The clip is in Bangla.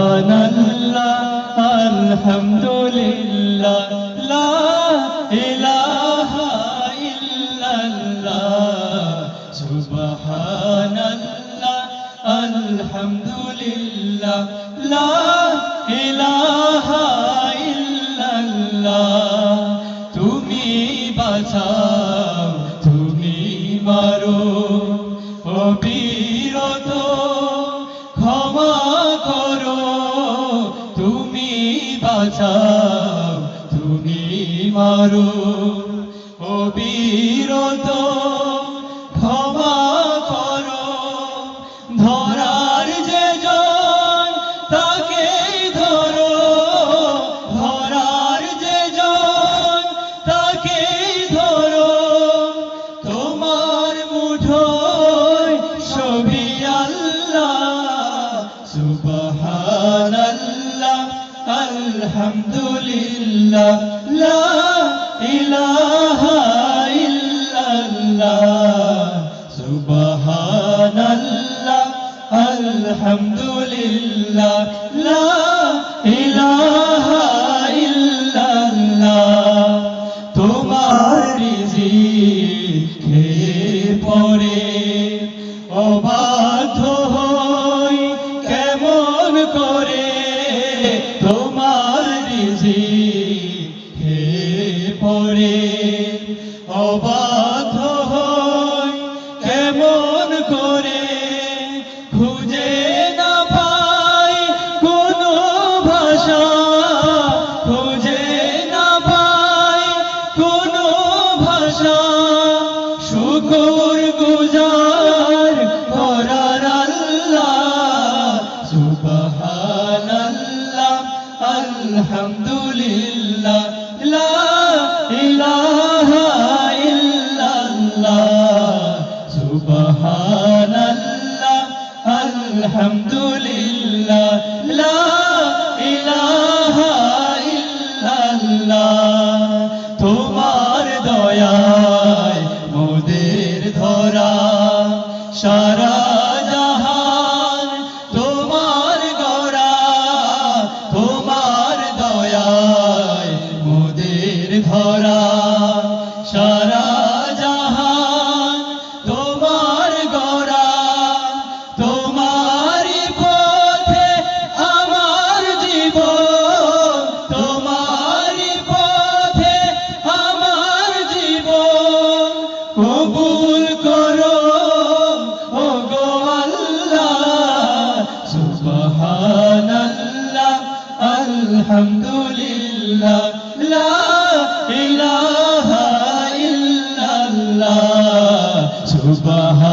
সুবহানাল্লাহ আলহামদুলিল্লাহ লা ইলাহা ইল্লাল্লাহ সুবহানাল্লাহ আলহামদুলিল্লাহ লা ইলাহা ইল্লাল্লাহ তুমি বাঁচাও তুমি মারো অবিরত ক্ষমা করো তুমি বাঁচাও তুমি মারো অবিরত ক্ষমা করো ধরার যে জন তাকেই ধরো ধরার যে জন তাকেই ধরো তোমার মুঠোয় সবই আল্লাহ সুবহানাল্লাহ আলহামদুলিল্লাহ লা ইলাহা ইল্লাল্লাহ সুবহানাল্লাহ আলহামদুলিল্লাহ লা ইলাহা ইল্লাল্লাহ তোমার রিজিক খেয়ে পড়ে অবাধ্য হই কেমন করে তোমার রিজিক খেয়ে পড়ে অবাধ্য হই কেমন করে খুঁজে না পাই কোনো ভাষা খুঁজে না পাই কোনো ভাষা শুকর গুজার করার আল্লাহ সুবহানাল্লাহ আলহামদুলিল্লাহ লা ইলাহা ইল্লাল্লাহ সুবহানাল্লাহ আলহামদুলিল্লাহ লা ইলাহা ইল্লাল্লাহ তোমার দয়ায় মোদের ধরা সারা জাহান তোমার গড়া তোমার দয়ায় মোদের ধরা সারা জাহান তোমার গড়া তোমারই পথে আমার জীবন তোমারই পথে আমার জীবন কবুল করো ওগো আল্লাহ সুবহানাল্লাহ আলহামদুলিল্লাহ লা ইলাহা ইল্লাল্লাহ সুবহানাল্লাহ